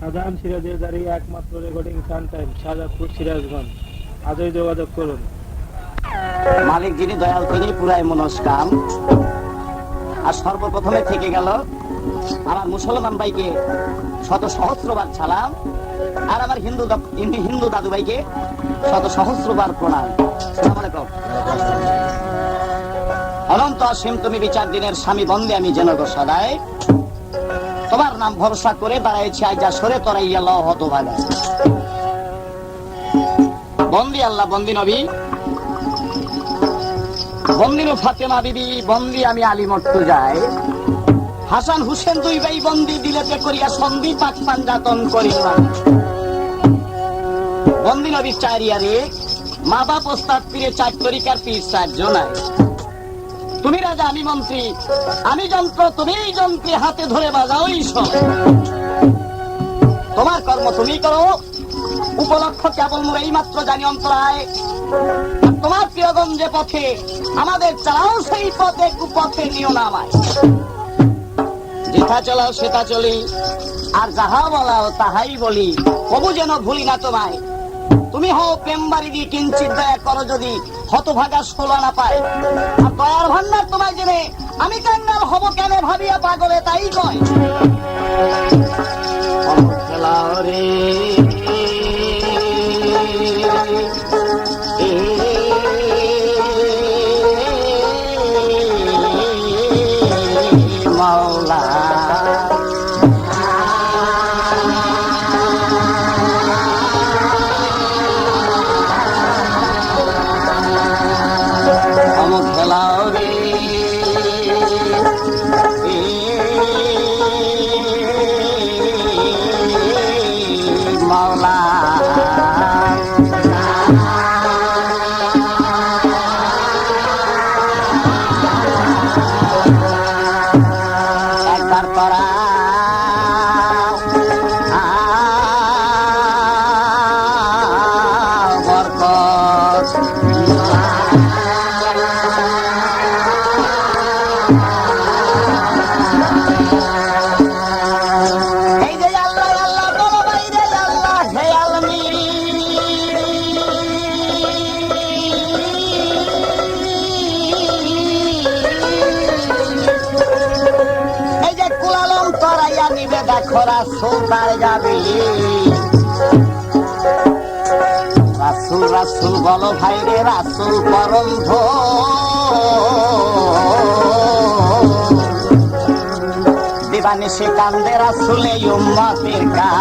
শাহজাহান সিরাজের জারি একমাত্র রেকর্ডিং সানটাইম, শাহজাদপুর, সিরাজগঞ্জ। আজই যোগাযোগ করুন। মালিক যিনি দয়াল তিনি পুরাই মনস্কাম। আর সর্বপ্রথমে থেকে গেল আমার মুসলমান ভাইকে শত সহস্রবার সালাম, আর আমার হিন্দু দাদু ভাইকে শত সহস্রবার প্রণাম। আসসালামু আলাইকুম। অনন্ত অসীম তুমি বিচার দিনের স্বামী, বন্দে আমি যেন গো সদাই। তোমার নাম ভরসা করে দাঁড়াইছি আইজা সরে তরাইয়া লও হতভাগা। বন্দি আল্লাহ, বন্দি নবী, বন্দিনু ফাতেমা বিবি, বন্দি আমি আলী মর্তুজাই। হাসান হুসেন দুই ভাই বন্দি, দিলেতে করিয়া সন্ধি পাক পাঞ্জাতন করিলাম। বন্দি নবী চারিয়ারে, মা বাপ ওস্তাদ পীরে চার তরিকার পীর চারজনায়। তুমি রাজা আমি মন্ত্রী, আমি যন্ত্র তুমি যন্ত্রী, হাতে ধরে বাজাও ঈশ্বর। তোমার কর্ম তুমি করো, উপলক্ষ কেবল মোর এই মাত্র জানি অন্তরায়। তোমার প্রিয়গঞ্জে পথে আমাদের চালাও, সেই পথে কুপথে নিও না আমায়। যেটা চলাও সেটা চলি, আর যাহা বলাও তাহাই বলি, কবু যেন ভুলি না তোমায়। তুমি হও প্রেম বাড়ি দিয়ে কিঞ্চিত দয়া করো, যদি হতভাগা ষোলা না পায়। আর দয়ার ভান্ডার তোমায় জেনে আমি কান্নার হব কেন ভাবিয়া পাগলে তাই কয়। খেলাও রে মাওলা, খেলাও রে মাওলা। একবার করা বরকত, এই যে আল্লাহ আল্লাহ করো বাইরে আল্লাহ হে আলমী। এই যে কুলালম করাইয়া নিবে দেখো রাসূল তার যাবে। রাসূল রাসূল বলো ভাইরে, রাসূল পরম দিবানিশি কান্দে রাসূল এই উম্মতের কা।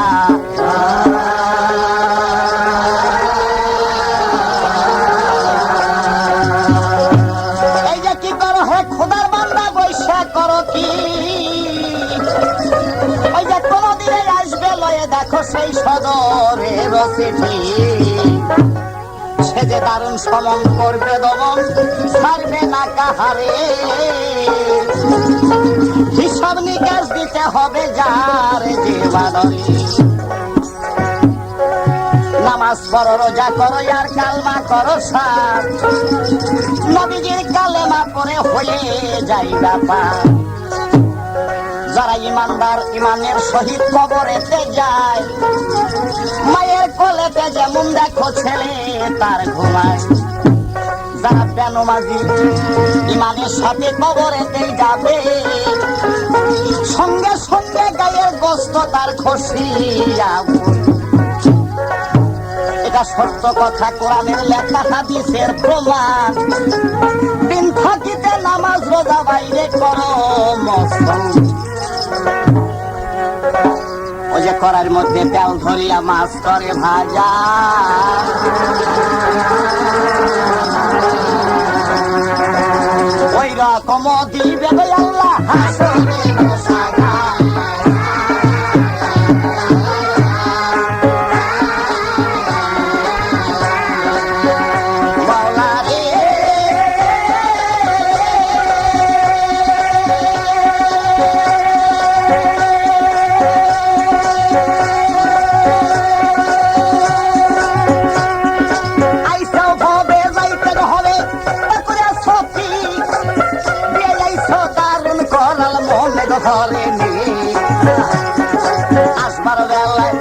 এই যে কি করো হে খোদার বান্দা, বৈশা করো কি? ওই যে কোনদিনে আসবে লয়ে দেখো সেই সদরের চিঠি। সে যে দারুণ সমন করবে দমন, ছাড়বে না কাহারে। হিসাব নিকাশ দিতে হবে যার যে বাদরে। নামাজ পড়ো, রোজা করো, আর কালমা করো সার। নবীজির কালেমা পড়ে হয়ে যাই ব্যাপার। যারা ইমানদার ইমানের সহিত কবরেতে যায়, মায়ের কোলেতে যেমন দেখো ছেলে তার ঘুমায়। যারা বেনমাজি ইমানের সাথে কবরেতেই যাবে, সঙ্গে সঙ্গে গায়ের গোস্ত তার খসিয়া। এটা সত্য কথা, কোরআনের লেখা হাদিসের প্রমাণ। দিন থাকিতে নামাজ রোজা বাইরে করো মুসলমান। ওই যে করার মধ্যে তেল ধরিয়া মাছ করে ভাজা, ওই রকম দিবে আল্লাহ হাসরে সাজা। আসবার বেলায়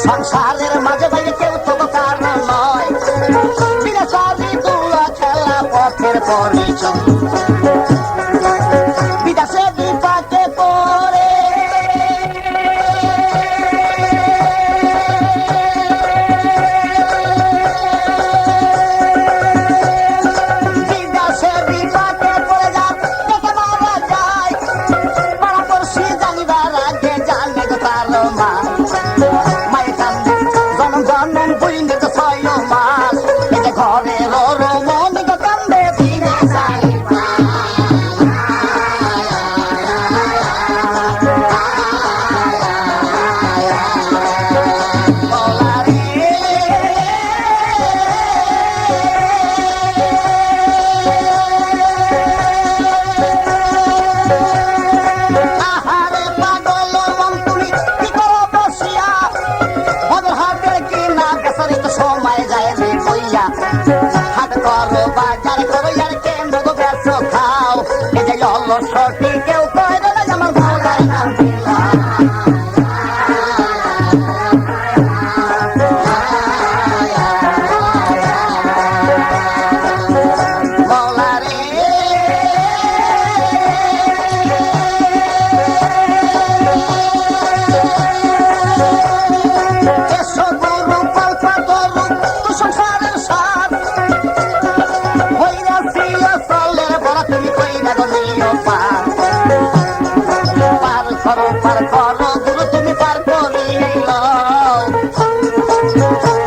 সংসারের মাঝে বাইরে কেউ তো কারণ নয়, বিরাচারি দুলা খেলা পথের পরিচয়, বিদেশে বিপাকে পড়ে বিদেশে বিপাকে পড়ে যান দেখে মারা যায়, পাড়াপড়শি জানিবার আগে জানে গো তার মা, মায়ের কান্দে জনম জনম বুঝলে তো 6 মাস, এই যে ঘরে রমন গো কান্দে দিনে চারি আহারে পাগল মন তুমি কি করো বসিয়া, বদর হাতে কি না বেচারি তো সময় যায় রে কইয়া, হাট করো বাজার করো আর কেন্দ্র গো বেচো খাও, এই যে অলসটি কেউ কয় না আমার ভালাই নাম দিলা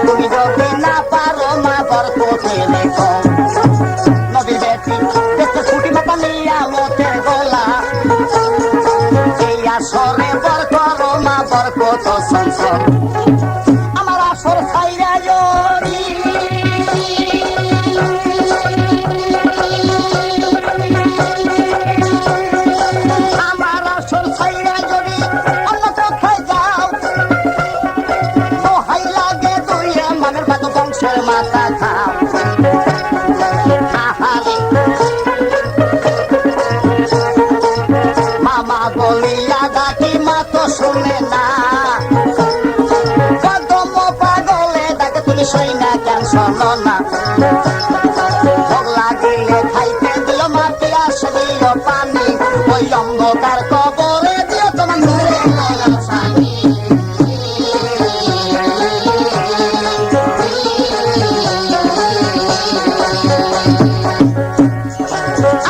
তুমি যদি না পারো মা বরকতে লেখো, নদী বেটি দেখতে ছুটি মাথা নিয়া মতের গোলা, এই আসরে বর করো মা বরকত সংসদ, আমার আসর ছাইরা জড়ি আমার আসর ছাইরা জড়ি অন্য কোথায় যাও, দোহাই লাগে দুইয়ে মানের বাদু বংশের মাথা খাও, আহারে মামা বলিয়া ডাকি মা তো শুনে না, কদম পাগলে ডাকে তুমি সই না কেন শোনো না, ভোগ লাগিলে খাইতে দিও মাটি আসে দিও পানি, ওই অন্ধকার কবরে দিও তোমার ঘুরে নয়ন সানি।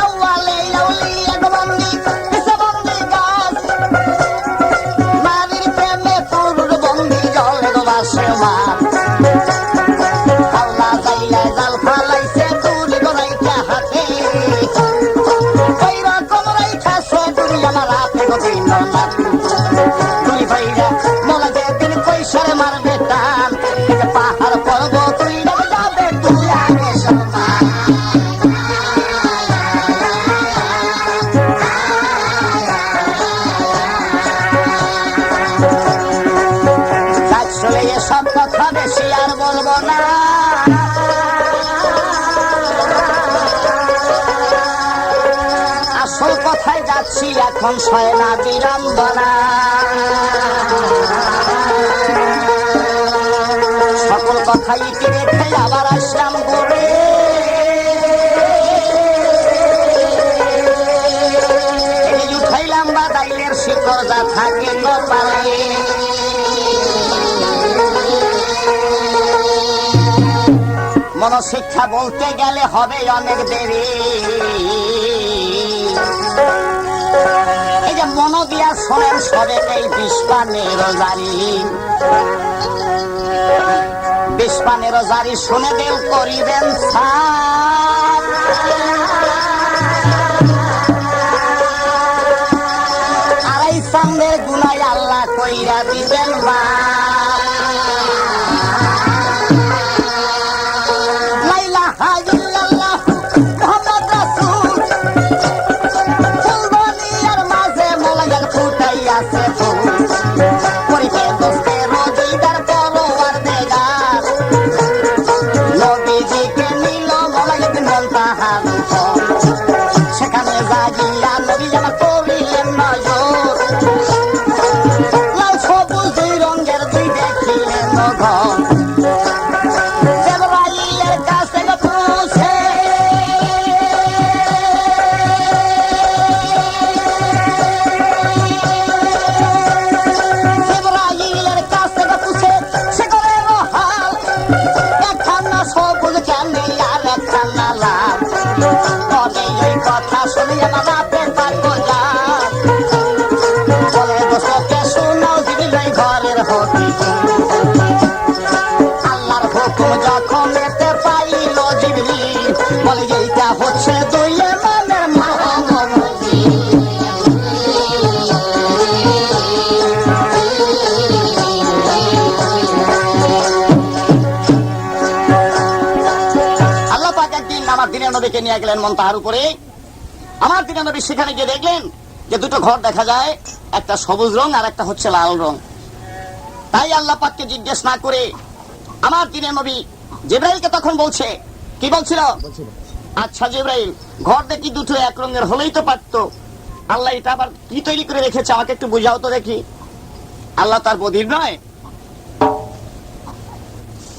আউয়ালে আউলিয়া গবন্দি পিছে বন্দি গাছ, নারীর প্রেমে পুরুর বন্দি জলে গো বাসে মাছ, আল্লাহ যাইয়া জাল ফালাইছে তুলি গলাইতে হাতে, ওই রকম রাইখাছে তুলি আমার হাতে গো দিন না, তুলি ভাইরা মলা যেদিন পয়সারে মারবে টান, এই যে পাহাড় পর্বত তুই যাবে তুই আগে সম্মান। আসলে এসব কথা বেশি আর বলবো না, আসল কথায় যাচ্ছি এখন সয়না বিড়ম্বনা, সকল কথাই ইতি রেখে আবার আসলাম ঘুরে, এই উঠাইলাম বাদাইলের শিকড় যা থাকে কপালে, মনশিক্ষা বলতে গেলে হবে অনেক দেরি, এই যে মন দিয়া শোনেন সবে এই বিষপানের জারি, বিষপানের জারি শুনে দেও করিবেন সাপ, আড়াই সামনের গুনাই আল্লাহ কইরা দিবেন মা, সেখানে যাইয়া নবী আমার করিলেন নজর, লাল সবুজ দুই রঙের দুই জিব্রাইলকে নিয়ে গেলেন মুনতাহার উপরে। আমার দিনের নবী সেখানে গিয়ে দেখলেন যে দুটো ঘর দেখা যায়, একটা সবুজ রং আর একটা হচ্ছে লাল রং। তাই আল্লাহ পাককে জিজ্ঞেস না করে আমার দিনের নবী জিব্রাইলকে তখন বলছে, কি বলছিল? আচ্ছা জিব্রাইল, ঘর দেখি দুটো এক রঙের হলেই তো পারতো, আল্লাহ এটা আবার কি তৈরি করে রেখেছে আমাকে একটু বুঝাও তো দেখি। আল্লাহ তার বধির নয়?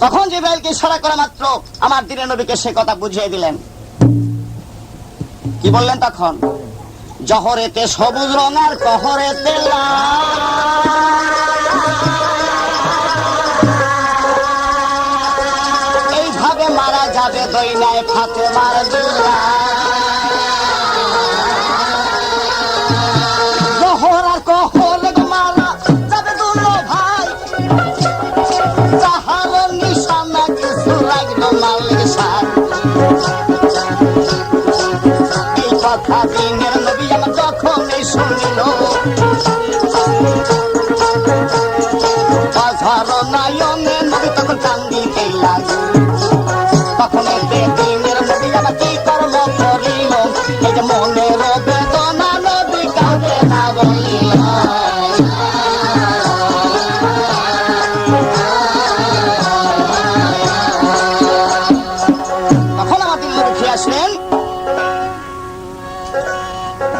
তখন জিব্রাইলকে ইশারা করা মাত্র আমার দিনের নবীকে সে কথা বুঝিয়ে দিলেন। কি বললেন তখন? জহরেতে সবুজ রং আর কহরেতে এইভাবে মারা যাবে দইনায় ফাতেমার দুলা। জহর আর কহর মারা যাবে দুলো ভাই, তাহার নিশানা কিছু লাগলো মালিক সার। এই কথা দিনের নবী আমার যখন শুনিল, অঝর নয়নে নবী তখন কান্দিতে লাগল। তখন দিনের নবী আমার কি কর্ম করিল, এই যে মনের বেদনা নবী কাঁদে না বলিল। তখন আমার দিনের নবী ফিরে আসলেন।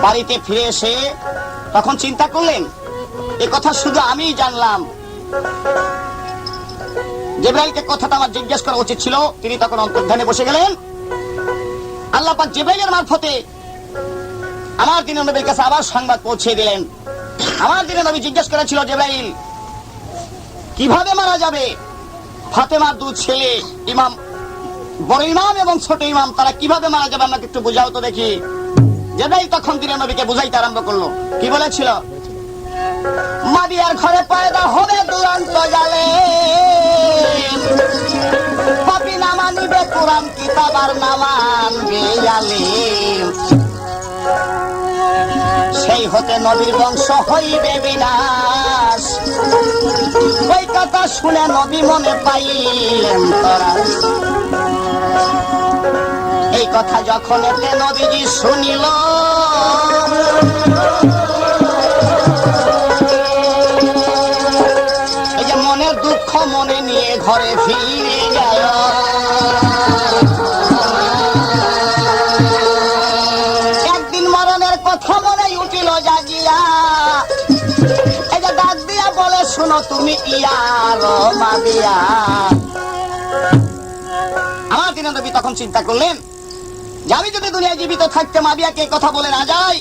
বাড়িতে ফিরে এসে তখন চিন্তা করলেন, এ কথা শুধু আমিই জানলাম, জিব্রাইলকে কথাটা আমার জিজ্ঞেস করা উচিত ছিল। তিনি তখন অন্তর্ধানে বসে গেলেন। আল্লাহ পাক জিব্রাইলের মারফতে আমার দিনের নবীর কাছে আবার সংবাদ পৌঁছে দিলেন। আমার দিনের নবী জিজ্ঞেস করেছিল, জিব্রাইল কিভাবে মারা যাবে ফাতেমার দু ছেলে, ইমাম, বড় ইমাম এবং ছোট ইমাম, তারা কিভাবে মারা যাবে আমাকে একটু বুঝাও তো দেখি। জিব্রাইল তখন দিনের নবীকে বুঝাইতে আরম্ভ করলো। কি বলেছিল? মারিয়ার ঘরে পয়দা হবে দুরন্ত জালে, পাপী না মানিবে কোরআন কিতাব আর না মানবে আলেম, সেই হতে নবীর বংশ হইবে বিনাশ। ওই কথা শুনে নবী মনে পাইলেন তরাস। এই কথা যখন এতে নবীজি শুনিল, এই যে মনের দুঃখ মনে নিয়ে ঘরে ফিরে গেল। একদিন মরণের কথা মনে উঠিল জাগিয়া, এই যে ডাক দিয়া বলে, শুনো তুমি ইয়ার মাদিয়া। আমার দিনের নবী তখন চিন্তা করলেন যে আমি যদি দুনিয়ায় জীবিত থাকতে মাবিয়াকে কথা বলে না যাই,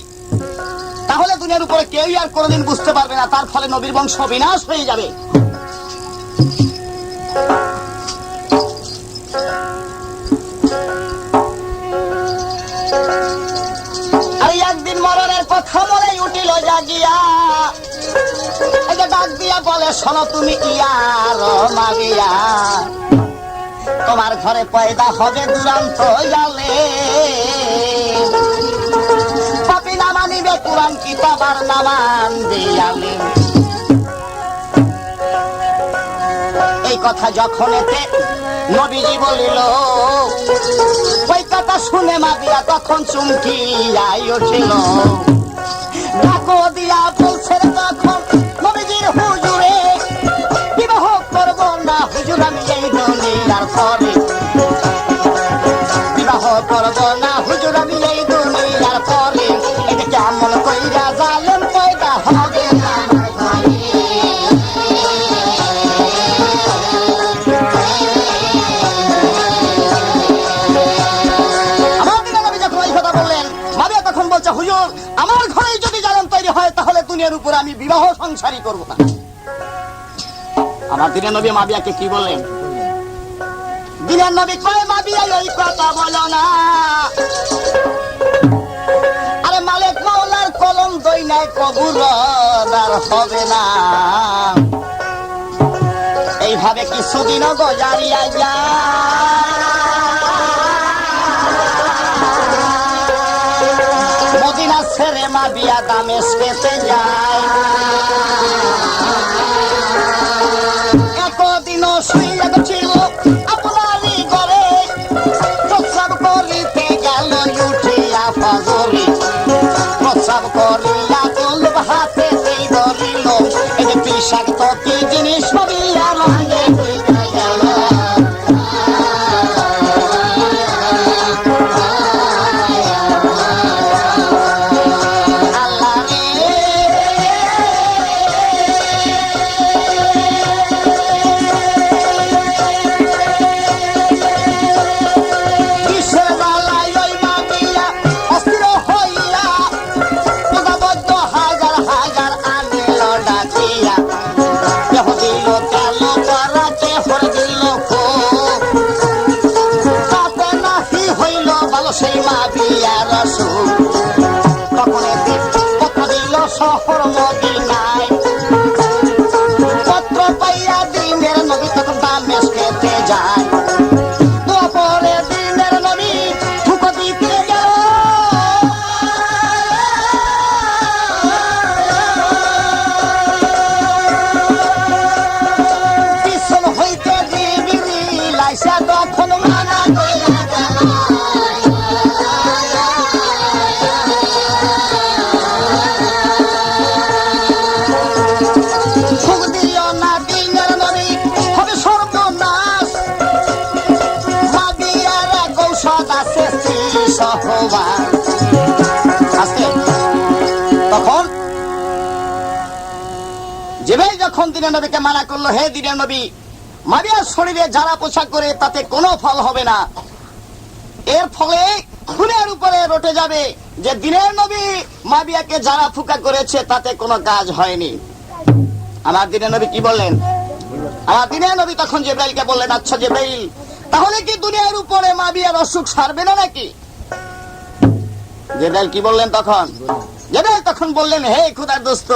তাহলে দুনিয়ার উপরে কেউই আর কোনোদিন বুঝতে পারবে না, তার ফলে নবীর বংশ বিনাশ হয়ে যাবে। আর একদিন মরণের কথা মনে উঠিল জাগিয়া, এই যে ডাক দিয়া বলে, শোনো তুমি ইয়ার মাবিয়া, তোমার ঘরে পয়দা হবে দুরন্ত জালে, পাপী না মানিবে কোরআন কিতাব আর না মানবে আলেম। এই কথা যখন এতে নবীজি বলিল, ওই কথা শুনে মাবিয়া তখন চমকিয়াই উঠিল। ডাকো দিয়া বলছে তখন নবীজির হুজুরে, বিবাহ করব না হুজুর আমি এই দুনিয়ার পরে, বিবাহ করব না হুজুর আমি এই দুনিয়ার পরে। এটা কেমন কইরা জালেম পয়দা হবে না হুজুর, আমার ঘরেই যদি জালেম তৈরি হয় তাহলে দুনিয়ার উপর আমি বিবাহ সংসারই করব না। আমার দিনের নবী মাবিয়াকে কি বললেন? দিনের নবী কয়, মাবিয়া এই কথা বলো না, আরে মালিক মাওলার কলম দই নাই কবুল আর হবে না। এইভাবে কিছুদিন গজারিয়া যায়, মদিনা ছেড়ে মাবিয়া দামেস্কেতে যায়। একদিনও শুইয়া ছিল আপনারই ঘরে, প্রস্রাব করিতে গেল ভালোবাস আস্তে। তখন জিবরাইল যখন দিনের নবীকে মানা করলো, হে দিনের নবী, মারিয়ার শরীরে যারা পোশাক করে তাতে কোনো ফল হবে না, এর ফলে খুনের উপরে রটে যাবে যে দিনের নবী মাবিয়াকে যারা ফুকা করেছে তাতে কোনো কাজ হয়নি। আমার দিনের নবী কি বললেন? আমার দিনের নবী তখন জিবরাইলকে বললেন, আচ্ছা জিবরাইল, তাহলে কি দুনিয়ার উপরে মাবিয়ার অসুখ সারবে না নাকি? জিবরাইল কি বললেন তখন? জিবরাইল তখন বললেন, হে খোদার দোস্ত,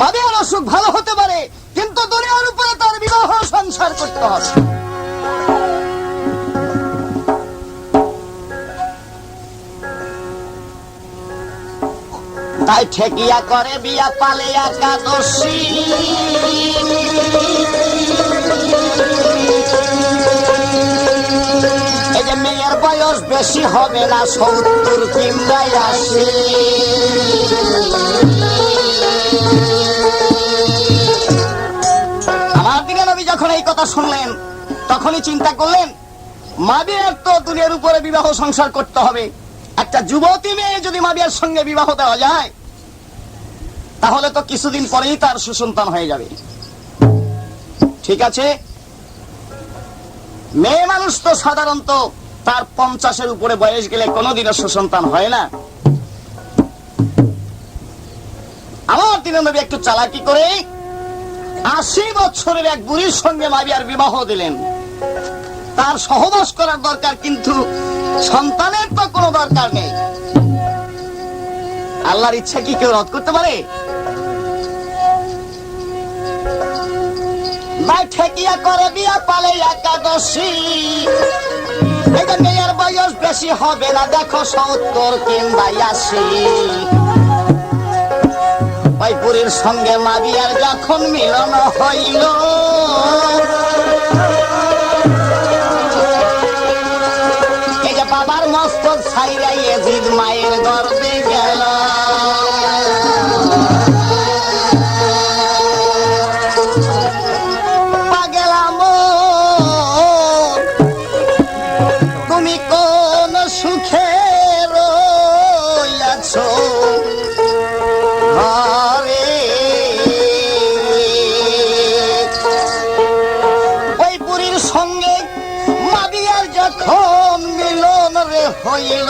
মাবিয়ার অসুখ ভালো হতে পারে, কিন্তু দুনিয়ার উপরে তার বিবাহ সংসার করতে হবে। তাই ঠেকিয়া করে বিয়া পালে একাদশী, এই যে মেয়ের বয়স বেশি হবে না 70 কিংবা 80। আমার দিনে নবী যখন এই কথা শুনলেন তখনই চিন্তা করলেন, মাবিয়ার তো দুনিয়ার উপরে বিবাহ সংসার করতে হবে, একটা যুবতী মেয়ে যদি মাবিয়ার সঙ্গে বিবাহ দেওয়া যায় তাহলে তো কিছুদিন পরেই তার সুসন্তান হয়ে যাবে। ঠিক আছে, মেয়ে মানুষ তো সাধারণত তার 50-এর উপরে বয়স গেলে কোনোদিনও সুসন্তান হয় না। আমার দিনের নবী একটু চালাকি করে 80 বছরের এক বুড়ির সঙ্গে মাবিয়ার বিবাহ দিলেন। তার সহবাস করার দরকার, কিন্তু সন্তানের তো কোনো দরকার নেই। আল্লাহর ইচ্ছা কি কেউ রদ করতে পারে? ঠেকিয়া করে বিয়া পালে একাদশী, মেয়ের বয়স বেশি হবে না, দেখো 70 কিংবা 80। ওই বুড়ির সঙ্গে মাবিয়ার যখন মিলন হইল, এই যে বাবার মস্তক ছাইরাই এজিদ মায়ের গর্ভে গেল। পাগলাম তুমি কোন সুখে রইয়াছ ঘরে, ওই বুড়ির সঙ্গে মাবিয়ার যখন মিলন রে হইল,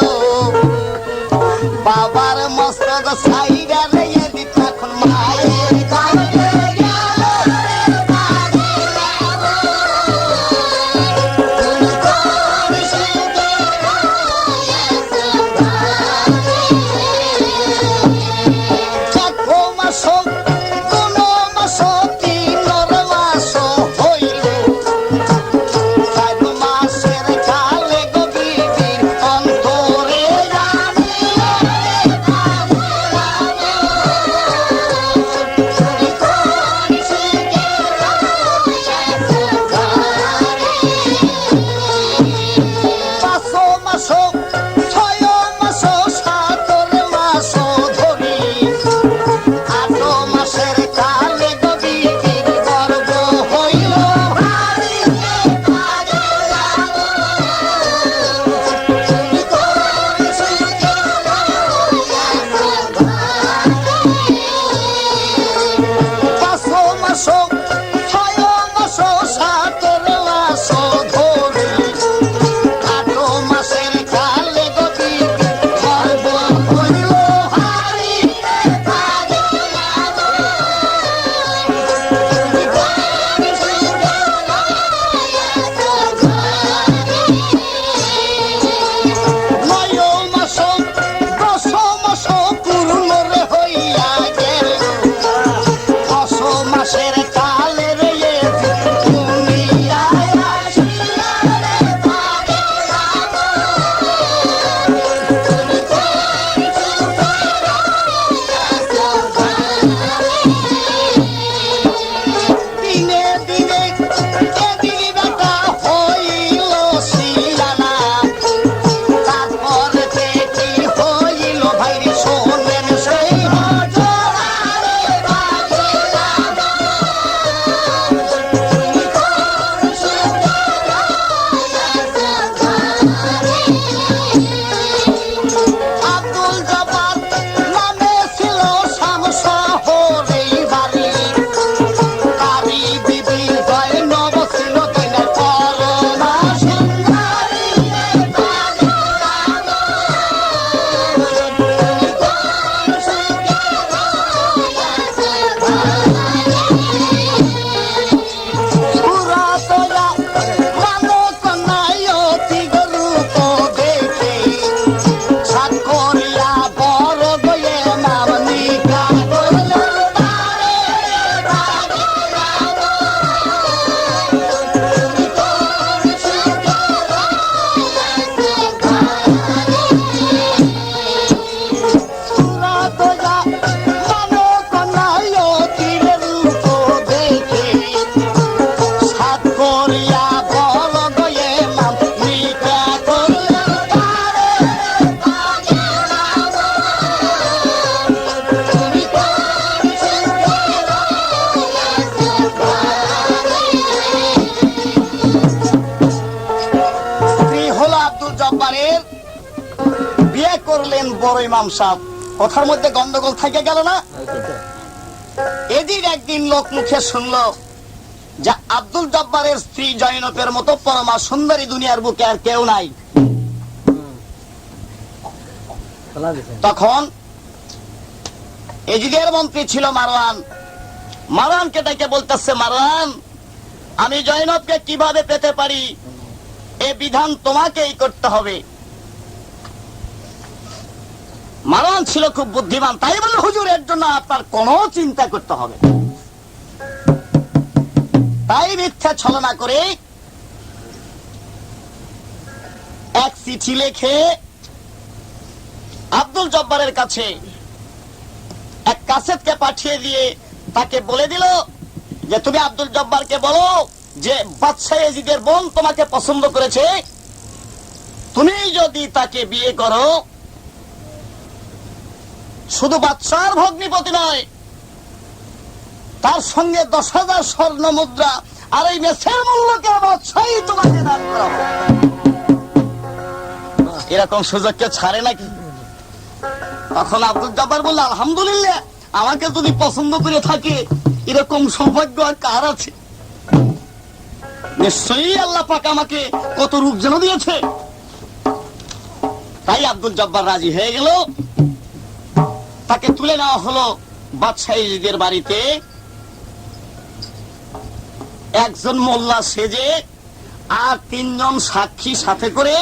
বাবার মস্তক সাইরা রে দিত এখন মায়ের গর্ভে গেল। অন্তর জব্বারের বিয়ে করলেন বড় ইমাম সাহেব। কথার মধ্যে গন্ডগোল থেকে গেল না? এদিন একদিন লোক মুখে শুনলো যে আব্দুল জব্বারের স্ত্রী জয়নবের মতো পরমা সুন্দরী দুনিয়ার বুকে আর কেউ নাই। তখন এজিদের মন্ত্রী ছিল মারওয়ান। মারওয়ানকে ডেকে বলতেছে, মারওয়ান, আমি জয়নবকে কিভাবে পেতে পারি এ বিধান তোমাকেই করতে হবে। মারওয়ান ছিল খুব বুদ্ধিমান, তাই বলল, হুজুর, এর জন্য আপনার কোনো চিন্তা করতে হবে। তাই মিথ্যা ছলনা করে এক চিঠি লিখে আব্দুল জব্বারের কাছে এক কাসেদকে পাঠিয়ে দিয়ে তাকে বলে দিল যে তুমি আব্দুল জব্বারকে বলো যে বাদশাহ ইয়াজিদের বোন তোমাকে পছন্দ করেছে, তুমি যদি তাকে বিয়ে করো শুধু বাদশার ভগ্নিপতি নয়, তার সঙ্গে 10,000 স্বর্ণ মুদ্রা আর এই মেসের মূল্যকে বাদশাই তোমাকে দান করা হবে। এরকম সুযোগ কে ছাড়ে নাকি? তখন আব্দুল জব্বার বলল, আলহামদুলিল্লাহ, আমাকে যদি পছন্দ করে থাকে এরকম সৌভাগ্য আর কার আছে? নিশ্চয়ই আল্লাহ পাক আমাকে কত রূপ যেন দিয়েছে। তাই আব্দুল জব্বার রাজি হয়ে গেল। তাকে তুলে নেওয়া হলো বাদশাহ ইয়াজিদের বাড়িতে। একজন মোল্লা সেজে আর 3 জন সাক্ষী সাথে করে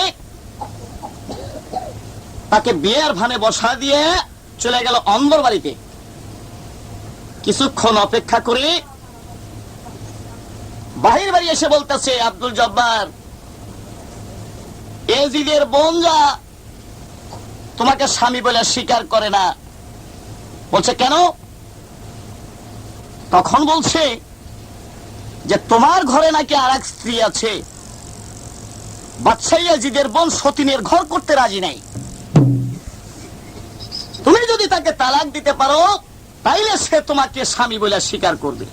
তাকে বিয়ের ভানে বসা দিয়ে চলে গেল অন্দর বাড়িতে। কিছুক্ষণ অপেক্ষা করে বাহির বাড়ি এসে বলতেছে, আব্দুল জব্বার, ইয়াজিদের বোন যা তোমাকে স্বামী বলে স্বীকার করে না। বলছে কেন? তখন বলছে যে তোমার ঘরে নাকি আর এক স্ত্রী আছে, বাদশাহ ইয়াজিদের বোন সতীনের ঘর করতে রাজি নাই। তুমি যদি তাকে তালাক দিতে পারো তাইলে সে তোমাকে স্বামী বলে স্বীকার করবে।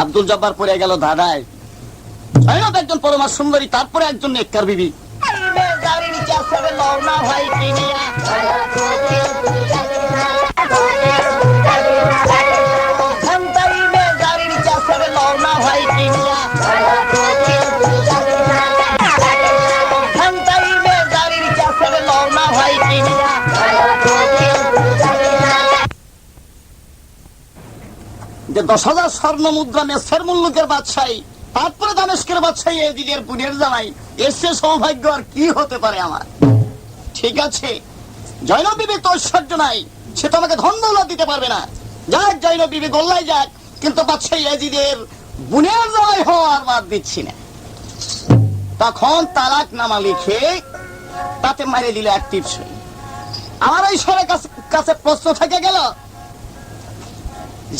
আব্দুল জব্বার পড়ে গেল দাদায়। জয়নব একজন পরমা সুন্দরী, তারপরে একজন নেককার বিবি। যে 10,000 স্বর্ণ মুদ্রা মেসের মুল্লুকের বাদশাহী, তারপরে দামেস্কের বাদশাহী ইয়াজিদের বোনের জামাই, এর চেয়ে সৌভাগ্য আর কি হতে পারে আমার? ঠিক আছে, জয়নব বিবি তো ঐশ্বর্য নাই, সে তো আমাকে ধন দৌলত দিতে পারবে না। যাক, জয়নব বিবি গোল্লাই যাক, কিন্তু বাদশাহ ইয়াজিদের বোনের জামাই হওয়ার বাদ দিচ্ছি না। তখন তালাক নামা লিখে তাতে মারিয়ে দিল এক টিপসই। আমার এই সরের কাছে প্রশ্ন থেকে গেল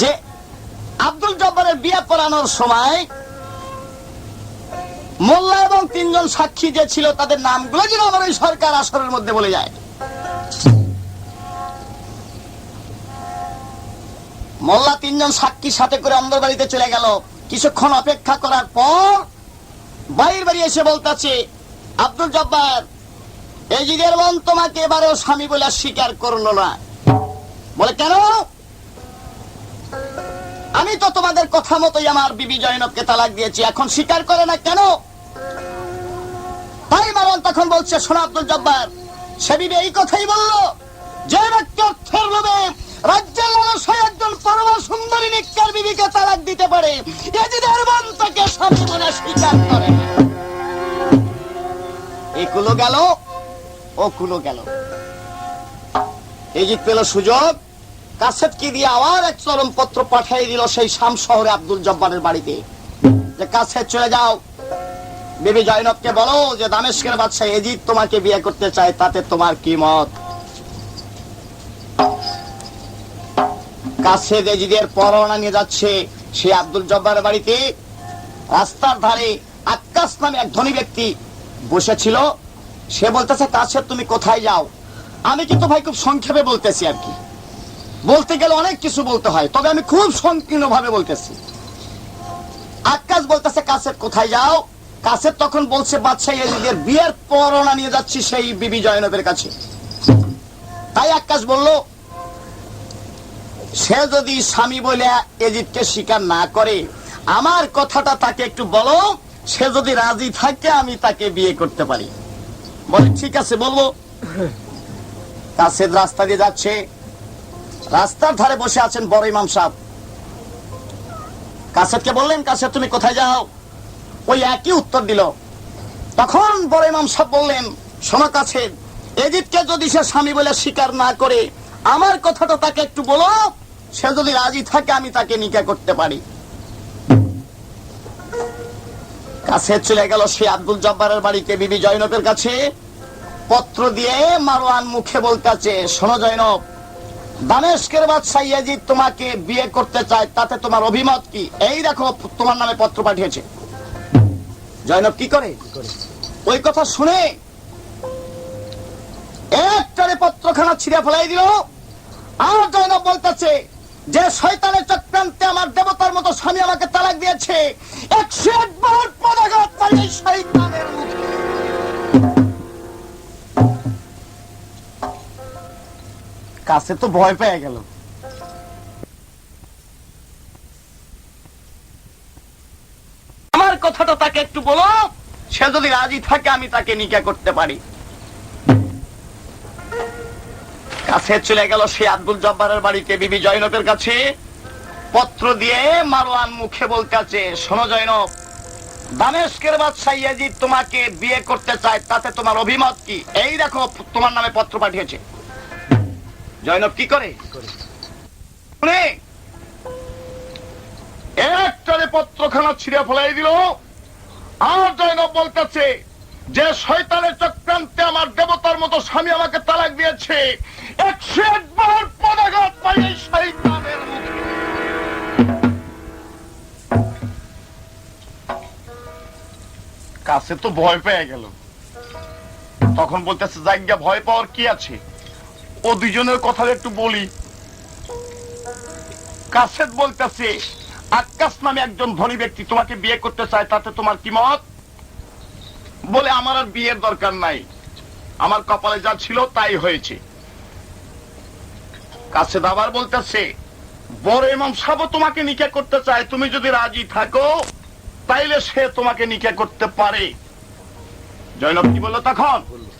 যে আব্দুল জব্বারের বিয়ে পড়ানোর সময় মোল্লা এবং 3 জন সাক্ষী যে ছিল তাদের নামগুলো যেন আমার এই সরকার আসরের মধ্যে বলে যায়। মোল্লা 3 জন সাক্ষী সাথে করে অন্দর বাড়িতে চলে গেল। কিছুক্ষণ অপেক্ষা করার পর বাইর বাড়ি এসে বলতেছে, আব্দুল জব্বার, ইয়াজিদের বোন তোমাকে এবারেও স্বামী বলে স্বীকার করলো না। বলে কেন? আমি তো তোমাদের কথা মতোই আমার বিবি জয়নবকে তালাক দিয়েছি, এখন স্বীকার করে না কেন? তাই মারওয়ান তখন বলছে, শোনো আব্দুল জব্বার, সে বিবি এই কথাই বললো যে ব্যক্তি অর্থের লোভে রাজ্যের লালসায় একজন পরমা সুন্দরী নেককার বিবিকে তালাক দিতে পারে, ইয়াজিদের বোন তাকে স্বামী বলে স্বীকার করে। এই কুলো গেল, ও কুলো গেল। ইয়াজিদ পেল সুযোগ, কাসেদকে দিয়ে আবার এক চরমপত্র পাঠিয়ে দিল সেই শাম শহরে আব্দুল জব্বারের বাড়িতে, যে কাসেদ চলে যাও, বিবি জয়নবকে বলো যে দামেস্কের বাদশাহ ইয়াজিদ তোমাকে বিয়ে করতে চায়, তাতে তোমার কি মত? কাসেদ ইয়াজিদের পরোয়ানা নিয়ে যাচ্ছে সে আব্দুল জব্বারের বাড়িতে। রাস্তার ধারে আক্কাস নামে এক ধনী ব্যক্তি বসেছিল। সে বলতেছে, কাসেদ তুমি কোথায় যাও? আমি কিন্তু ভাই খুব সংক্ষেপে বলতেছি, আর কি বলতে গেলে অনেক কিছু বলতে হয়, তবে আমি খুব সংকীর্ণ ভাবে বলতেছি। আক্কাস বলতেছে, কাসেদ কোথায় যাও? কাসেদ তখন বলছে, বাদশাহ ইয়াজিদের বিয়ের পরোয়ানা নিয়ে যাচ্ছি সেই বিবি জয়নবের কাছে। তাই আক্কাস বলল, সে যদি স্বামী বলে এজিদকে স্বীকার না করে, আমার কথাটা তাকে একটু বলো, সে যদি রাজি থাকে আমি তাকে বিয়ে করতে পারি। বলে ঠিক আছে, বলবো। কাসেদ রাস্তা দিয়ে যাচ্ছে, রাস্তার ধারে বসে আছেন বড় ইমাম সাহেব। কাসেদকে বললেন, কাসেদ তুমি কোথায় যাও? ওই একই উত্তর দিল। তখন বড় ইমাম সাহেব বললেন, শোনো কাসেদ, এজিদকে যদি সে স্বামী বলে স্বীকার না করে, আমার কথাটা তাকে একটু বলো, সে যদি রাজি থাকে আমি তাকে নিকাহ করতে পারি। কাসেদ চলে গেল সে আব্দুল জব্বারের বাড়িতে বিবি জয়নবের কাছে। পত্র দিয়ে মারওয়ান মুখে বলতেছে, শোনো জয়নব, দামেস্কের বাদশাহ ইয়াজিদ তোমাকে বিয়ে করতে চায়, তাতে তোমার অভিমত কি? এই দেখো তোমার নামে পত্র পাঠিয়েছে। জয়নব কি করে? ওই কথা শুনে একটারে পত্রখানা ছিঁড়ে ফেলাই দিল। আর জয়নব বলতেছে, যে শয়তানের চক্রান্তে আমার দেবতার মতো স্বামী আমাকে তালাক দিয়েছে, 101 বার পদাঘাত মারি এই শয়তানের মুখে। কাছে তো ভয় পেয়ে গেল। আমার কথাটা তাকে একটু বলো, সে যদি রাজি থাকে আমি তাকে নিকাহ করতে পারি। কাছে চলে গেল সে আব্দুল জব্বারের বাড়িতে বিবি জয়নবের কাছে। পত্র দিয়ে মারওয়ান মুখে বলতেছে, শোনো জয়নব, দামেস্কের বাদশাহ ইয়াজিদ তোমাকে বিয়ে করতে চায়, তাতে তোমার অভিমত কি? এই দেখো তোমার নামে পত্র পাঠিয়েছে। জয়নব কি করে? একটারে পত্রখানা ছিঁড়ে ফেলাই দিল। আর জয়নব বলতেছে, যে শয়তানের চক্রান্তে আমার দেবতার মতো স্বামী আমাকে তালাক দিয়েছে, 101 বার পদাঘাত মারি এই শয়তানের মুখে। কাছে তো ভয় পেয়ে গেল। তখন বলতেছে, জায়গা ভয় পাওয়ার কি আছে, ও দুজনের কথা একটু বলি। কাসেদ বলতেছে, আক্কাস নামে একজন ধনী ব্যক্তি তোমাকে বিয়ে করতে চায়, তাতে তোমার কি মত? বলে, আমার আর বিয়ের দরকার নাই, আমার কপালে যা ছিল তাই হয়েছে। কাসেদ আবার বলতেছে, বড় ইমাম সাহেব তোমাকে নিকাহ করতে চায়, তুমি যদি রাজি থাকো তাইলে সে তোমাকে নিকাহ করতে পারে। জয়নব কি বললো তখন?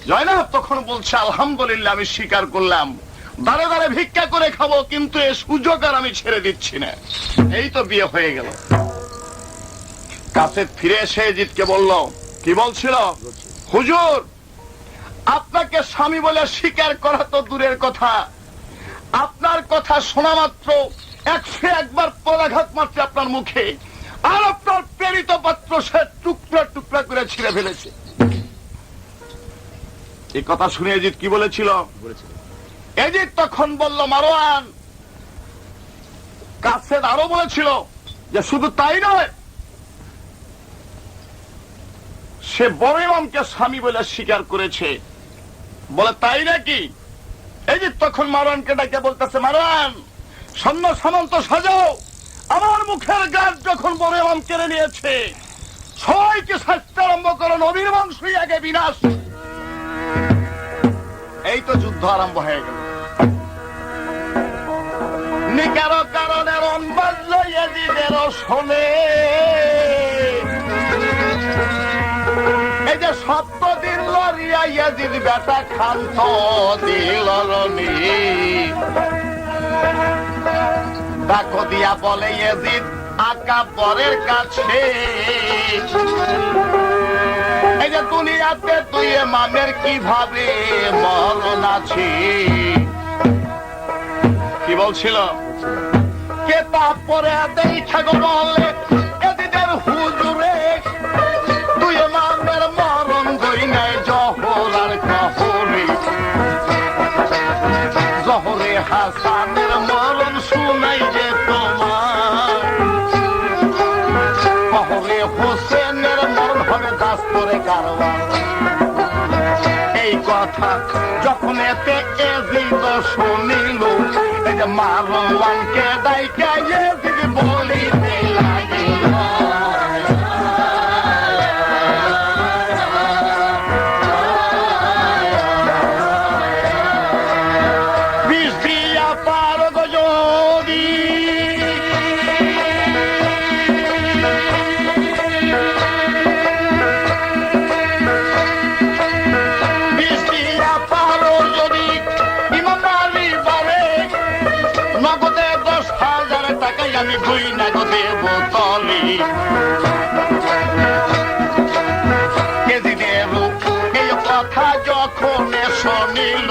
জয়নব তখন বলছে, আলহামদুলিল্লাহ, আমি স্বীকার করলাম, দাঁড়ে দাঁড়ে ভিক্ষা করে খাবো, কিন্তু এ সুযোগ আর আমি ছেড়ে দিচ্ছি না। এই তো বিয়ে হয়ে গেল। কাসেদ ফিরে এসে এজিদকে বলল, কি বলছিল? হুজুর, আপনাকে স্বামী বলে স্বীকার করা তো দূরের কথা, আপনার কথা শোনা মাত্র 101 বার পদাঘাত মাত্র আপনার মুখে, আর আপনার প্রেরিত পত্র সে টুকরা টুকরা করে ছিঁড়ে ফেলেছে। এই কথা শুনে এজিদ কি বলেছিল? এজিদ তখন বলল, মারওয়ান, কাসেদ আরো বলেছিল যে শুধু তাই নয়, সে বড় ইমামকে স্বামী বলে স্বীকার করেছে। বলে, তাই নাকি? এজিদ তখন মারওয়ানকে ডাকে বলতেছে, মারওয়ান, সৈন্য সামন্ত সাজাও, আমার মুখের গাছ যখন বড় ইমাম কেড়ে নিয়েছে, সবাইকে শাস্তি আরম্ভ করো, নবীর বংশই আগে বিনাশ। এই তো যুদ্ধ আরম্ভ হয়ে গেল। নিকারো কারণে রণ বাজল ইয়াজিদেরও শোনে, এই যে সত্য দিল রিয়া ইয়াজিদ বেটা খান্ত দিল রনি। ডাকো দিয়া বলে ইয়াজিদ আকাবরের কাছে, এই যে দুনিয়াতে তুই ইমামের কিভাবে মরণ আছে। কি বলছিল? কে তারপরে দেখা গো বলে, এদিনের হুজুরে তুই ইমামের মরণ গই নাই জহর আর কহরে, জহরে হাসানের মরণ শুনাই যে তোমার, কহরে হোসেনের মরণ হবে দাস্তরে কারওয়ান। এই কথা যখন এতে এজিদ শুনিল, এই যে মারওয়ানকে ডাইকা এজিদ বলিতে লাগিল, দেব তলে কেজি দেব এই কথা যখন শুনিল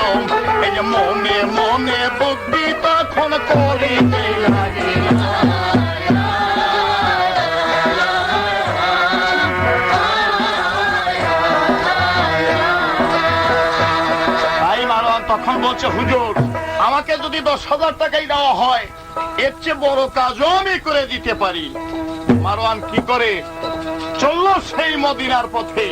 এই যে মনে মনে বুদ্ধি তখন করিতে লাগে তখন বলছে হুজুর আমাকে যদি 10,000 টাকাই দেওয়া হয় এর চেয়ে বড় কাজও আমি করে দিতে পারি। মারওয়ান কি করে চলল সেই মদিনার পথে।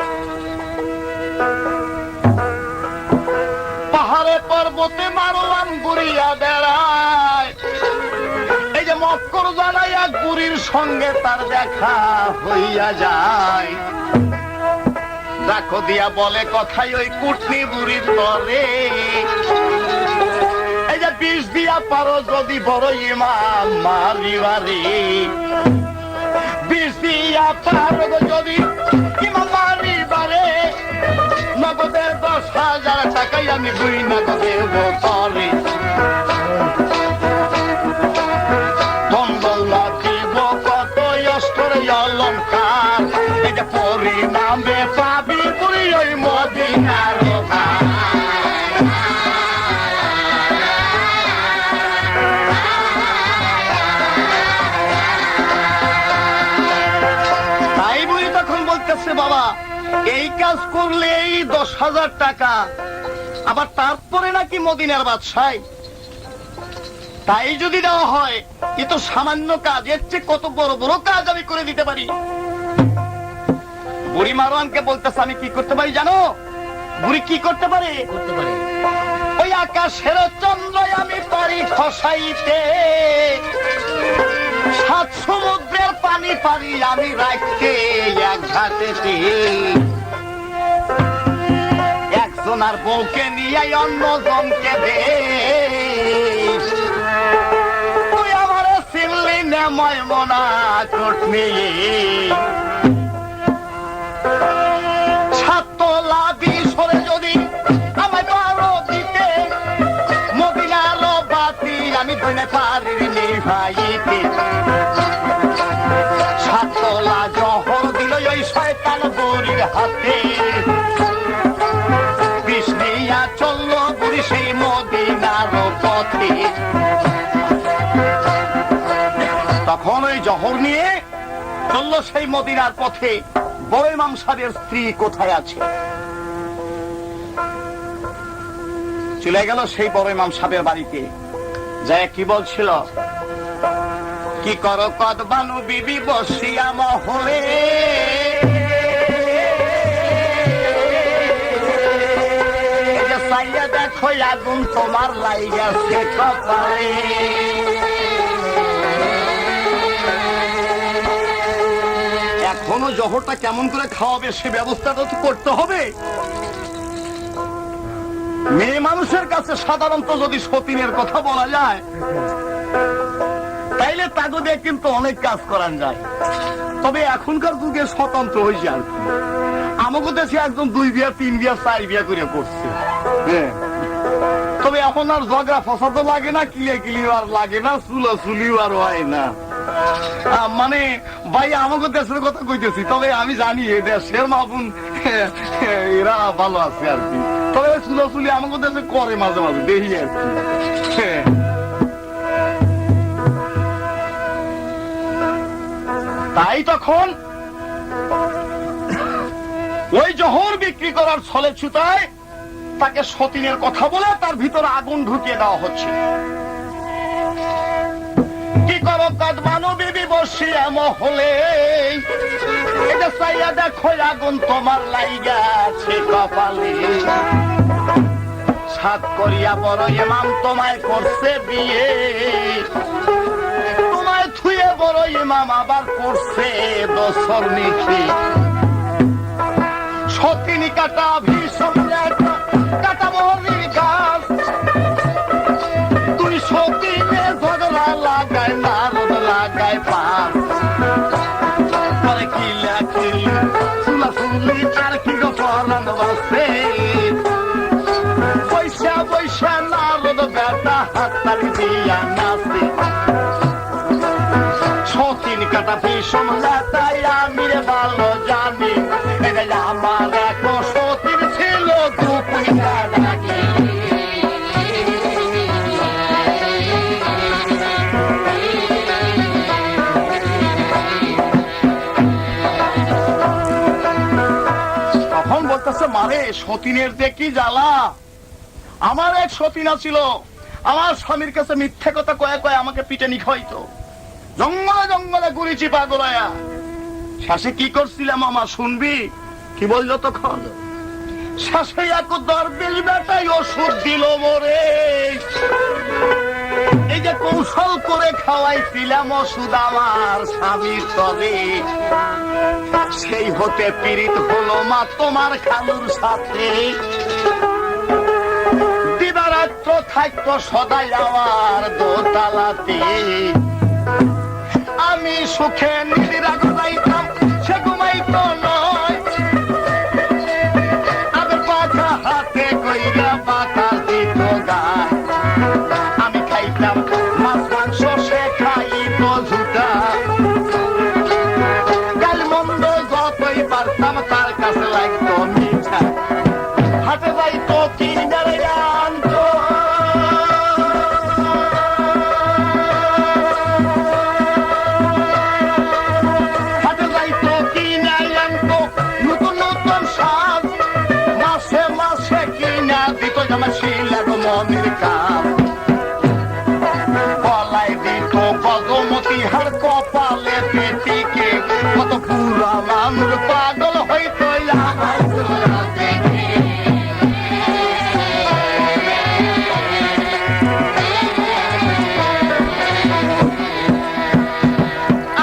পাহাড়ে পর্বতে মারওয়ান ঘুরিয়া বেড়ায়। এই যে মক্কর জানাই এক বুড়ির সঙ্গে তার দেখা হইয়া যায়। দেখো দিয়া বলে কথাই ওই কুটনি বুড়ির তরে এই যে বিষ দিয়া পারো যদি বড় ইমাম মারিবারে বিষ দিয়া পারো যদি ইমাম মারিবারে নগদের 10,000 টাকাই আমি দুই নগদের বোতলে তন্দল্লা দিব কত অষ্টরে অলঙ্কার এই যে পরিণামে পাবি বুড়ি ওই মদিনার তাই বুড়ি তখন বলতেছে বাবা এই কাজ করলে এই 10,000 টাকা আবার তারপরে নাকি মদিনার বাদশাহ তাই যদি দেওয়া হয় এ তো সামান্য কাজ এর চেয়ে কত বড় বড় কাজ আমি করে দিতে পারি। বুড়ি মারওয়ানকে বলতেছে আমি কি করতে পারি জানো? বুড়ি কি করতে পারে? ওই আকাশের চন্দ্র আমি পারি খসাইতে 7 সমুদ্রের পানি পারি আমি রাখতে এক ঘাটেতে একজনার বউকে নিয়ে অন্য জনকে দে তুই আমার চিনলি না ময়মনা চোট নিয়ে ছাত্রলা বিশরে যদি আমায় পারো দিতে মদিনার বাতি আমি ধরে পারিনি ভাইতে ছাত্রলা জহর দিল ওই শয়তান বুড়ির হাতে বিষ নিয়া চললো বুড়ি সেই মদিনার পথে তখন ওই জহর নিয়ে চললো সেই মদিনার পথে। বড় ইমাম সাহেবের স্ত্রী কোথায় আছে? চলে গেল সেই বড় ইমাম সাহেবের বাড়িতে যায় কি বলছিল কি করো কদবানু বিবি বসিয়া মহলে চাইয়া দেখো আগুন তোমার লাইগাছে কপালে এখনো জহরটা কেমন করে খাওয়াবে সে ব্যবস্থাটা তো করতে হবে। মেয়ে মানুষের কাছে সাধারণত যদি সতীনের কথা বলা যায় তাইলে তাকে দিয়ে কিন্তু অনেক কাজ করা যায়। তবে এখনকার যুগে স্বতন্ত্র হয়েছে আর কি আমাকে দেশে একদম 2 বিয়া 3 বিয়া 4 বিয়া করে করছে। তবে এখন আর ঝগড়া ফসাদ লাগে না কিলিয়া কিলিও আর লাগে না চুলা চুলিও আর হয় না। মানে ভাই আমাকে দেশের কথা কইতেছি তবে আমি জানি এই দেশের মাপুন এরা ভালো আছে আর কি। তবে চুলা চুলি আমাকে দেশে করে মাঝে মাঝে দেখি আর কি। তাই তখন ওই জহর বিক্রি করার ছলে ছুতায় তাকে সতীনের কথা বলে তার ভিতরে আগুন ঢুকিয়ে দেওয়া হচ্ছে। কি করো কাদমানু বিবি বসিয়া মহলে এটা চাইয়া দেখো আগুন তোমার লাইগা আছে কপালে সাত করিয়া বড় ইমাম তোমায় করছে বিয়ে তোমায় থুয়ে বড় ইমাম আবার করছে দোসর নিখি সতিনী কাটা ভীষণ কাটা মহরির গাছ তুই সতীনে ঝগড়া লাগায় নারদ লাগায় পার পরে কি লেখি চুলা চুলি আর কি গো পরান বাসে পয়সা পয়সা নারদ বেটা হাততালি দিয়া নাচে সতীন কাটা ভীষণ তাই আমি রে ভালো জানি আমার এক সতীর ছিল দুপুইটা ডাকি তখন বলতেছে মারে সতীনের যে কি জ্বালা আমার এক সতীনা ছিল আমার স্বামীর কাছে মিথ্যে কথা কয়ে কয়ে আমাকে পিটানি খাইতো জঙ্গলে জঙ্গলে ঘুরি চিপা গোলায়া শেষে কি করছিলাম আমার শুনবি কি বললো তখন শেষে এক দরবেশ বেটাই ওষুধ দিল মোরে এই যে কৌশল করে খাওয়াইছিলাম ওষুধ আমার স্বামীর তবে সেই হতে পীড়িত হলো মা তোমার খালুর সাথে দিবারাত্র থাকতো সদাই আমার দোতালাতে আমি সুখে নিদিরা ঘুমাইতাম সে ঘুমাইতো নয় আমি পাখা হাতে কইরা পাতা দিত গায় আমি খাইতাম মাছ মাংস সে খাইত ঝুটা গাল মন্দ যতই পারতাম তার কাছে লাগতো মিঠা হাতে যাইতো কিনারে আনতো হাতে যাইতো কিনারে আনতো নতুন নতুন সাজ মাসে মাসে কিনা দিত আমার শিলার মনের কাজ গলায় দিত গজমতি হার কপালে পেটিকে কত পুরা মানুষ পাগল হইতো আমার চোরা দেখে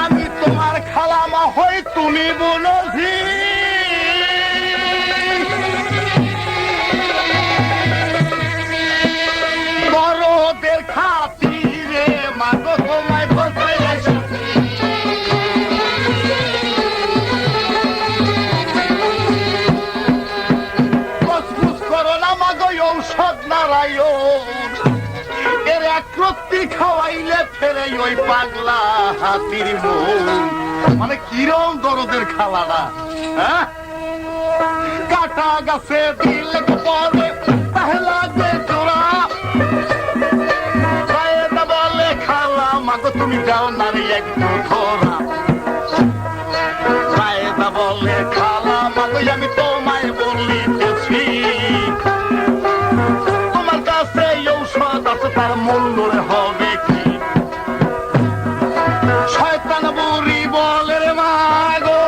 আমি তোমার খালামা হই তুমি বলছি বড়দের খাতিরে মাগো তোমায় বসাই করো না মাগো ঔষধ নারায়ণ এর একরত্তি খাওয়াইলে ফেরে ওই পাগলা হাতির মন মানে কিরম দরদের খালাটা হ্যাঁ কাটা গাছে দিলে পরে তাহলে যে জোড়া বলে খালা মাগো তুমি যাও নারী একটু ধরা বলে খালা মাগো আমি তোমায় বলিতেছি তোমার কাছে ঔষধ আছে তার মূল্য হবে কি শয়তান বুড়ি বলে রে মাগো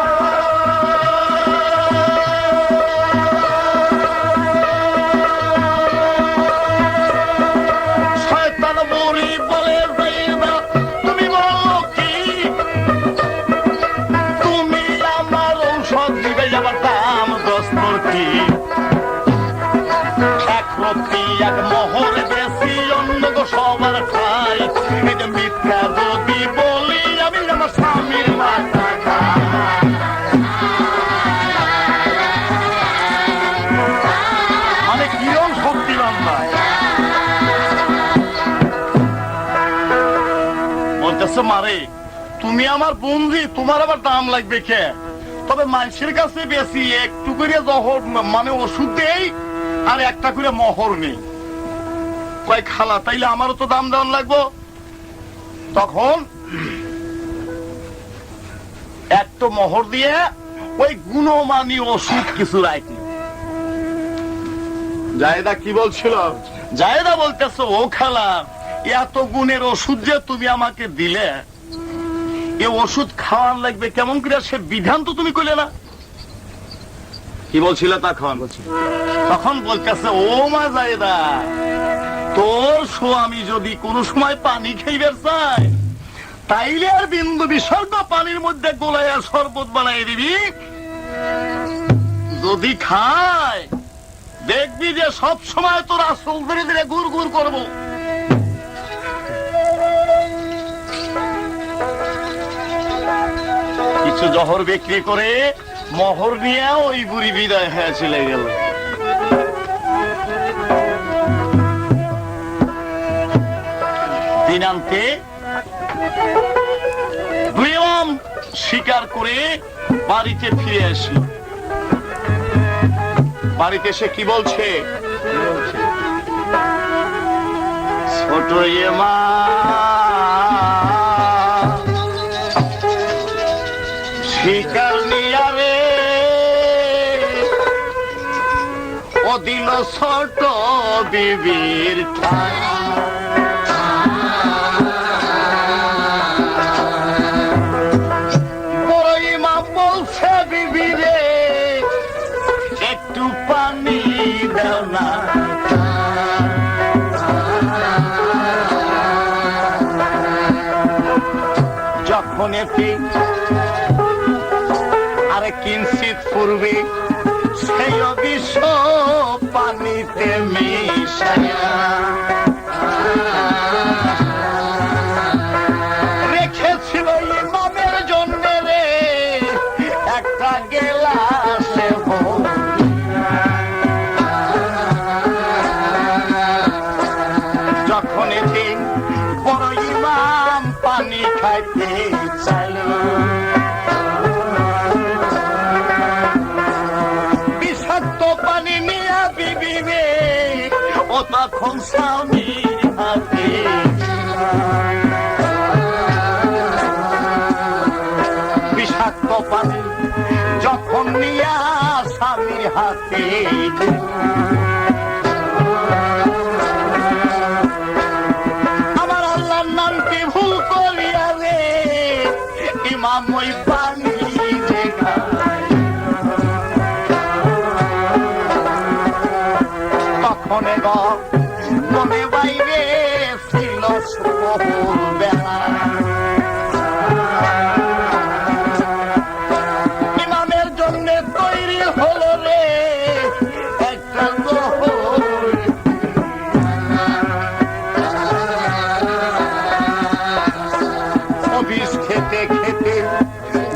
শয়তান বুড়ি বলে তুমি বলো কি তুমি আমার ঔষধ দিবে আমার দাম 10 কোটি এক রত্তি এক মোহর বেশি অন্য গো সবার খাই এই যে মিথ্যা যদি বলি আমি আমার স্বামীর মাথা খাই মানে কিরম শক্তিবান ভাই বলতেছে মারে তুমি আমার বন্ধু তোমার আবার দাম লাগবে কে তবে মানুষের কাছে বেশি একটু করে জহর মানে ওষুধ দেই আর একটা করে মোহর নেই কয় খালা তাইলে আমারও তো দাম দেওয়ান লাগবো তখন একটা মোহর দিয়ে ওই গুণমানী ওষুধ কিছু রাখি জায়েদা কি বলছিল জায়েদা বলতেছে ও খালা এত গুণের ওষুধ যে তুমি আমাকে দিলে এ ওষুধ খাওয়ান লাগবে কেমন করে সে বিধান তো তুমি কইলে না কি বলছিল তখন বলতেছে ও মা জায়েদা তোর স্বামী যদি কোন সময় পানি খাইবার চায় তাইলে আর বিন্দু বিসর্গ পানির মধ্যে গোলাইয়া শরবত বানাই দিবি যদি খায় দেখবি যে সব সময় তোর আসল ধীরে ধীরে গুড় গুড় করবো কিছু জহর বিক্রি করে মোহর নিয়ে ওই বুড়ি বিদায় হয়ে চলে গেল দিনান্তে শিকার করে বাড়িতে ফিরে আসি। বাড়িতে এসে কি বলছে? ছোট মা শিকার নিয়া রে ও দিল ছোট বিবির ঠাই। বড় ইমাম বলছে বিবি রে একটু পানি দাও না। যখন এটি আরে কিঞ্চিত পূর্বে সেই অবিশ্ব পানিতে মিশায়া রেখেছিল ইমামের জন্য রে একটা গেলাসে যখন এটি বড় ইমাম পানি খাইতে চাইল বিষাক্ত পানি নিয়া বিবি রে ও তখন স্বামীর হাতে বিষাক্ত পানি যখন নিয়া স্বামীর হাতে আমার আল্লাহর নামকে ভুল করিয়া রে ইমাম ওই পানি তখন মনে বাইরে ছিল বেলা ইমামের জন্য তৈরি হলো রে একটা অফিস খেতে খেতে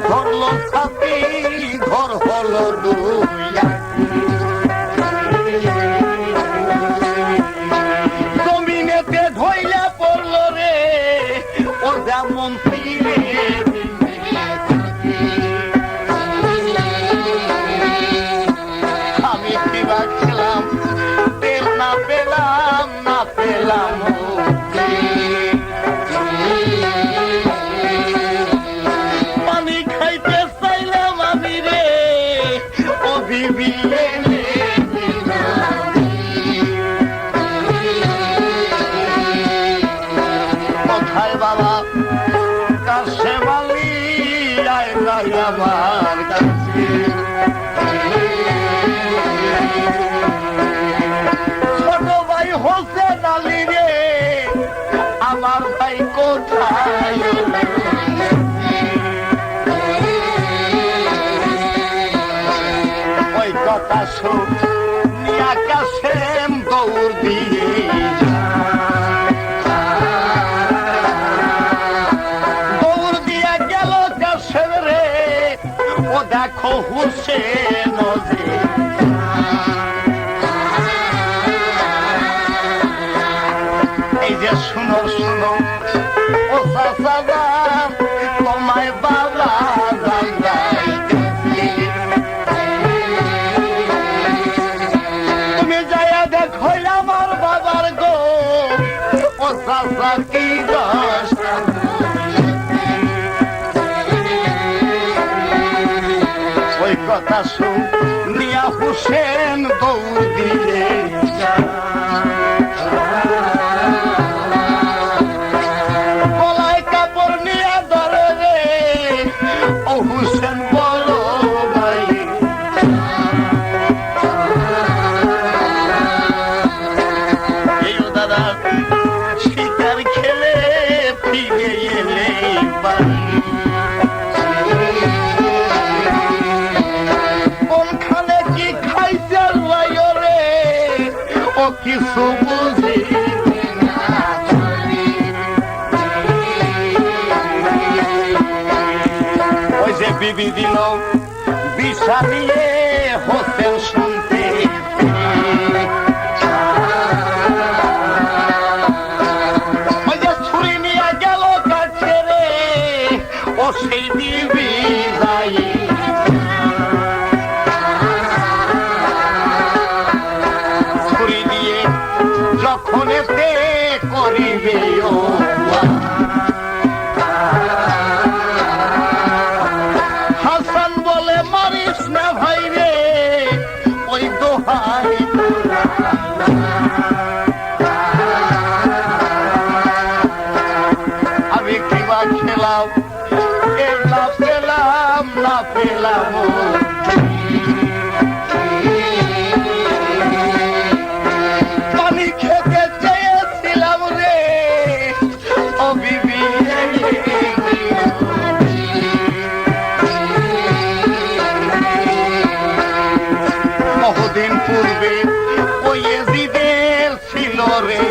ধরলো ছাতি ঘর হলো দুইয়া জমিনেতে ধইলা পড়লো রে ও যেমন ফিরে আমি কিবা খেলাম তেল না পেলাম না পেলাম পানি খাইতে চাইলাম আমি রে ও বিবি কোথায় বাবা কাছে বালি আয় নাই আমার কাছে ছোট ভাই হোসেন আলী রে আমার ভাই কোথায় ওই কথা শুন নিয়া কাছে দৌড় দিয়ে দৌড় দিয়া গেল কাছে রে ও দেখো হুসেন এই যে শুনো শুনো ও চাচা তোমায় বাবা তুমি যাইয়া দেখো আমার বাবার গো ও চাচা কি দোষ ওই কথা শুন নিয়া হুসেন দৌড় দিয়ে গলায় কাপড় নিয়া ধরে রে ও হুসেন বলো ভাই এই দাদা শিকার খেলে ফিরে এলে বাড়ি কোনখানে কি খাইছে রে ও কিছু বুঝি ওই যে বিবি দিল বিষা দিয়ে হোসেন শুনতে ওই যে ছুরি নিয়ে গেল কাছে রে ও সেই বিবি না পেলাম পানি খেতে চেয়েছিলাম রে ও বিবি বহুদিন পূর্বে ওই এজিদের ছিল রে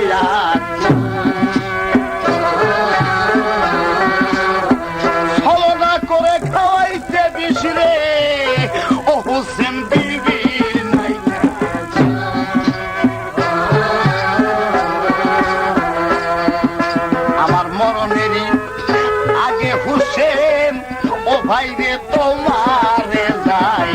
ছলনা করে খাওয়াইছে বিষ রে ও হোসেন বিবি আমার মরণেরই আগে হোসেন ও ভাই রে তোমারে যাই